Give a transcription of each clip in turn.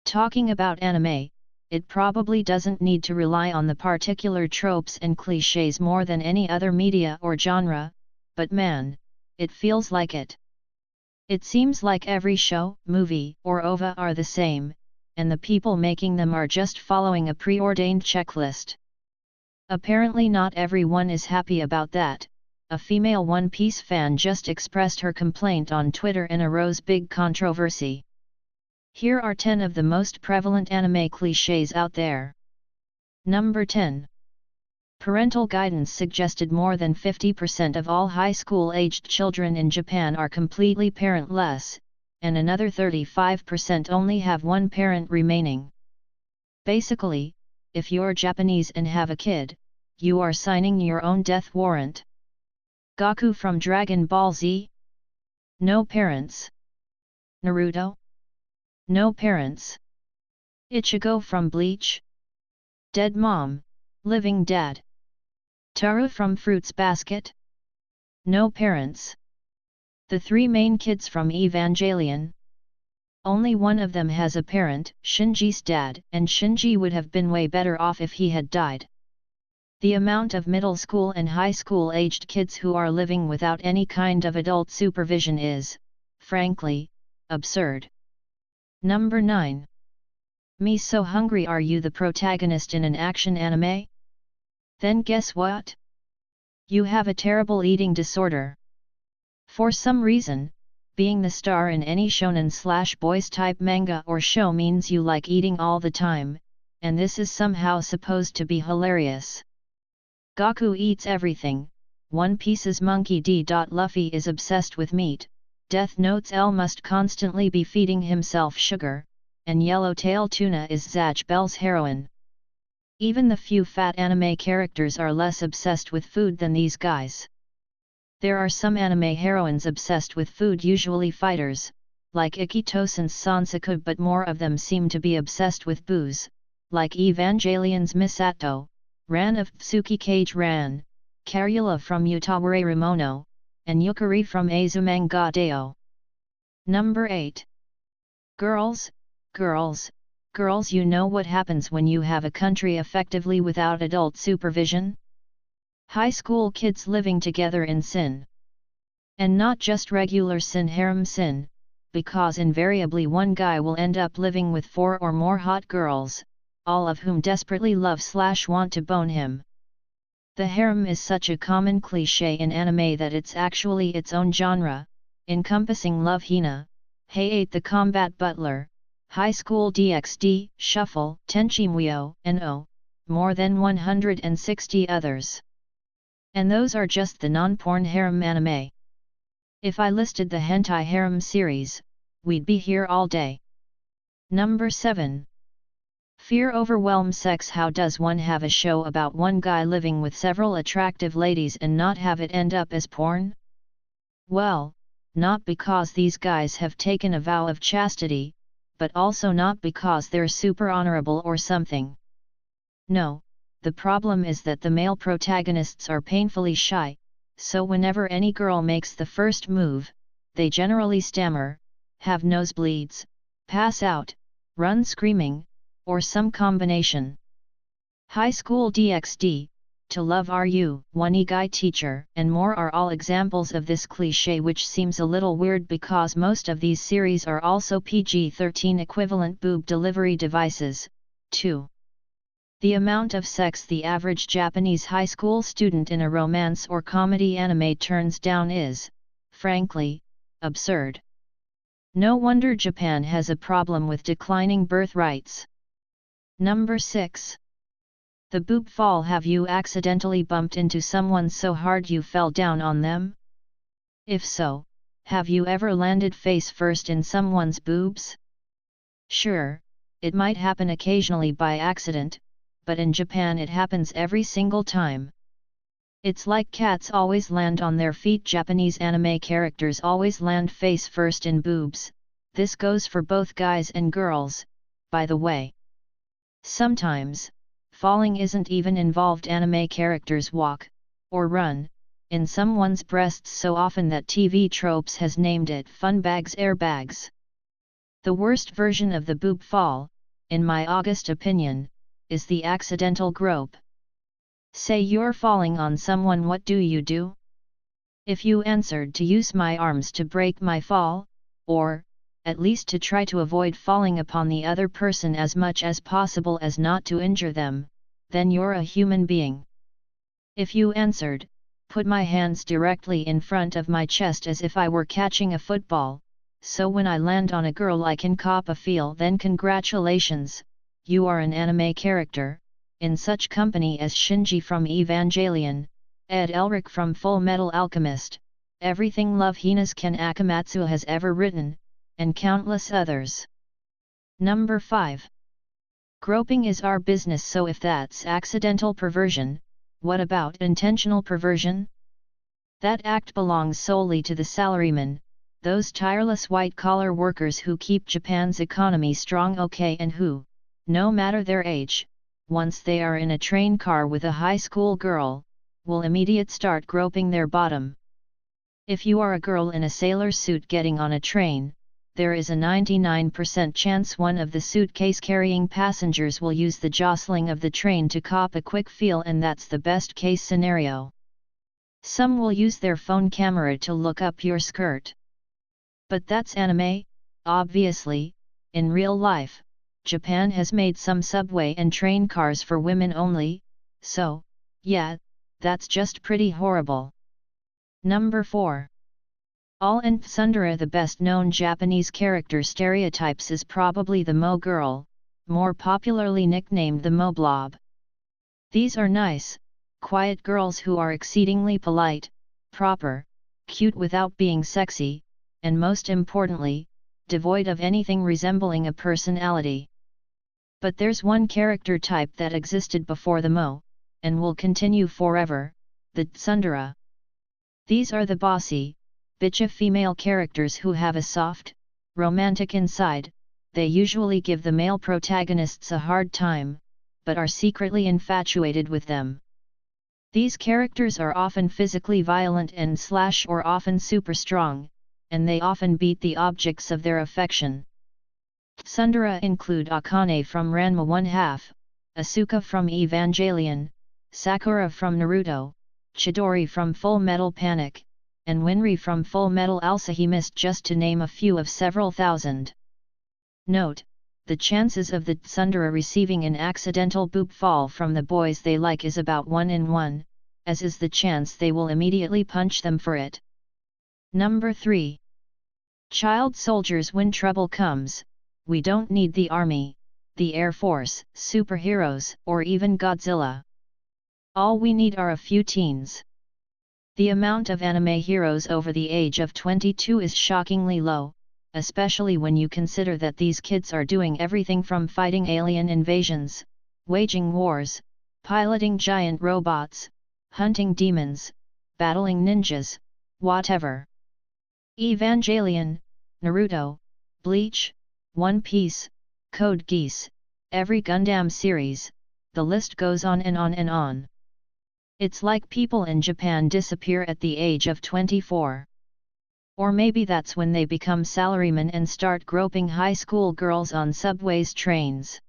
Talking about anime, it probably doesn't need to rely on the particular tropes and cliches more than any other media or genre, but man, it feels like it. It seems like every show, movie, or OVA are the same, and the people making them are just following a preordained checklist. Apparently not everyone is happy about that. A female One Piece fan just expressed her complaint on Twitter and arose big controversy. Here are 10 of the most prevalent anime cliches out there. Number 10. Parental guidance suggested more than 50% of all high school-aged children in Japan are completely parentless, and another 35% only have one parent remaining. Basically, if you're Japanese and have a kid, you are signing your own death warrant. Goku from Dragon Ball Z? No parents. Naruto? No parents. Ichigo from Bleach? Dead mom, living dad. Taru from Fruits Basket? No parents. The three main kids from Evangelion? Only one of them has a parent, Shinji's dad, and Shinji would have been way better off if he had died. The amount of middle school and high school aged kids who are living without any kind of adult supervision is, frankly, absurd. Number 9. Me so hungry. Are you the protagonist in an action anime? Then guess what? You have a terrible eating disorder. For some reason, being the star in any shonen/boys type manga or show means you like eating all the time, and this is somehow supposed to be hilarious. Goku eats everything, One Piece's Monkey D. Luffy is obsessed with meat, Death Note's L must constantly be feeding himself sugar, and Yellowtail Tuna is Zatch Bell's heroine. Even the few fat anime characters are less obsessed with food than these guys. There are some anime heroines obsessed with food, usually fighters, like Ikitosen's Sansaku, but more of them seem to be obsessed with booze, like Evangelion's Misato, Ran of Tsukikage Ran, Carula from Utaware Ramono, and Yukari from Azumanga Daioh. Number 8. Girls, girls, girls, you know what happens when you have a country effectively without adult supervision? High school kids living together in sin. And not just regular sin, harem sin, because invariably one guy will end up living with 4 or more hot girls, all of whom desperately love/want to bone him. The harem is such a common cliché in anime that it's actually its own genre, encompassing Love Hina, Hey 8 the Combat Butler, High School DxD, Shuffle, Tenchi and more than 160 others. And those are just the non-porn harem anime. If I listed the hentai harem series, we'd be here all day. Number 7. Fear Overwhelm Sex. How does one have a show about one guy living with several attractive ladies and not have it end up as porn? Well, not because these guys have taken a vow of chastity, but also not because they're super honorable or something. No, the problem is that the male protagonists are painfully shy, so whenever any girl makes the first move, they generally stammer, have nosebleeds, pass out, run screaming, or some combination. High School DxD, To Love Are You, One Igai Teacher, and more are all examples of this cliché, which seems a little weird because most of these series are also PG-13 equivalent boob delivery devices, too. The amount of sex the average Japanese high school student in a romance or comedy anime turns down is, frankly, absurd. No wonder Japan has a problem with declining birth rates. Number 6. The Boobfall. Have you accidentally bumped into someone so hard you fell down on them? If so, have you ever landed face first in someone's boobs? Sure, it might happen occasionally by accident, but in Japan it happens every single time. It's like cats always land on their feet. Japanese anime characters always land face first in boobs. This goes for both guys and girls, by the way. Sometimes, falling isn't even involved. Anime characters walk, or run, in someone's breasts so often that TV Tropes has named it fun bags, airbags. The worst version of the boob fall, in my august opinion, is the accidental grope. Say you're falling on someone, what do? If you answered to use my arms to break my fall, or, at least to try to avoid falling upon the other person as much as possible as not to injure them, then you're a human being. If you answered, put my hands directly in front of my chest as if I were catching a football, so when I land on a girl I can cop a feel, then congratulations, you are an anime character, in such company as Shinji from Evangelion, Ed Elric from Full Metal Alchemist, everything Love Hina's Ken Akamatsu has ever written, and countless others. Number 5. Groping is our business. So if that's accidental perversion, what about intentional perversion? That act belongs solely to the salarymen, those tireless white-collar workers who keep Japan's economy strong, and who, no matter their age, once they are in a train car with a high school girl, will immediately start groping their bottom. If you are a girl in a sailor suit getting on a train, there is a 99% chance one of the suitcase-carrying passengers will use the jostling of the train to cop a quick feel, and that's the best-case scenario. Some will use their phone camera to look up your skirt. But that's anime, obviously. In real life, Japan has made some subway and train cars for women only, so, yeah, that's just pretty horrible. Number 4. All in Tsundere, the best-known Japanese character stereotypes, is probably the Mo girl, more popularly nicknamed the Mo blob. These are nice, quiet girls who are exceedingly polite, proper, cute without being sexy, and most importantly, devoid of anything resembling a personality. But there's one character type that existed before the Mo, and will continue forever, the Tsundere. These are the bossy, bitchy female characters who have a soft, romantic inside. They usually give the male protagonists a hard time, but are secretly infatuated with them. These characters are often physically violent and or often super strong, and they often beat the objects of their affection. Tsundere include Akane from Ranma 1/2, Asuka from Evangelion, Sakura from Naruto, Chidori from Full Metal Panic, and Winry from Full Metal Alchemist, just to name a few of several thousand. Note, the chances of the Tsundere receiving an accidental boobfall from the boys they like is about 1 in 1, as is the chance they will immediately punch them for it. Number 3. Child soldiers. When trouble comes, we don't need the army, the air force, superheroes, or even Godzilla. All we need are a few teens. The amount of anime heroes over the age of 22 is shockingly low, especially when you consider that these kids are doing everything from fighting alien invasions, waging wars, piloting giant robots, hunting demons, battling ninjas, whatever. Evangelion, Naruto, Bleach, One Piece, Code Geass, every Gundam series, the list goes on and on and on. It's like people in Japan disappear at the age of 24. Or maybe that's when they become salarymen and start groping high school girls on subways, trains.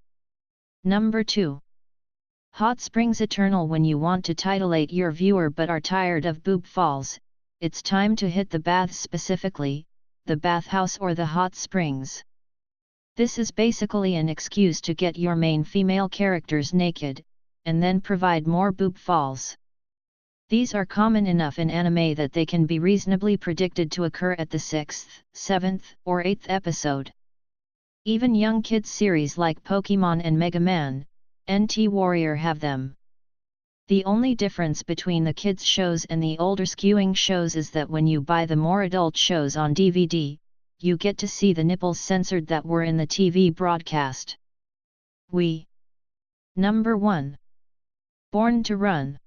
Number 2. Hot Springs Eternal. When you want to titillate your viewer but are tired of boob falls, it's time to hit the baths, specifically, the bathhouse or the hot springs. This is basically an excuse to get your main female characters naked, and then provide more boob falls. These are common enough in anime that they can be reasonably predicted to occur at the 6th, 7th, or 8th episode. Even young kids series like Pokemon and Mega Man, NT Warrior have them. The only difference between the kids shows and the older skewing shows is that when you buy the more adult shows on DVD, you get to see the nipples censored that were in the TV broadcast. Number 1. Born to Run.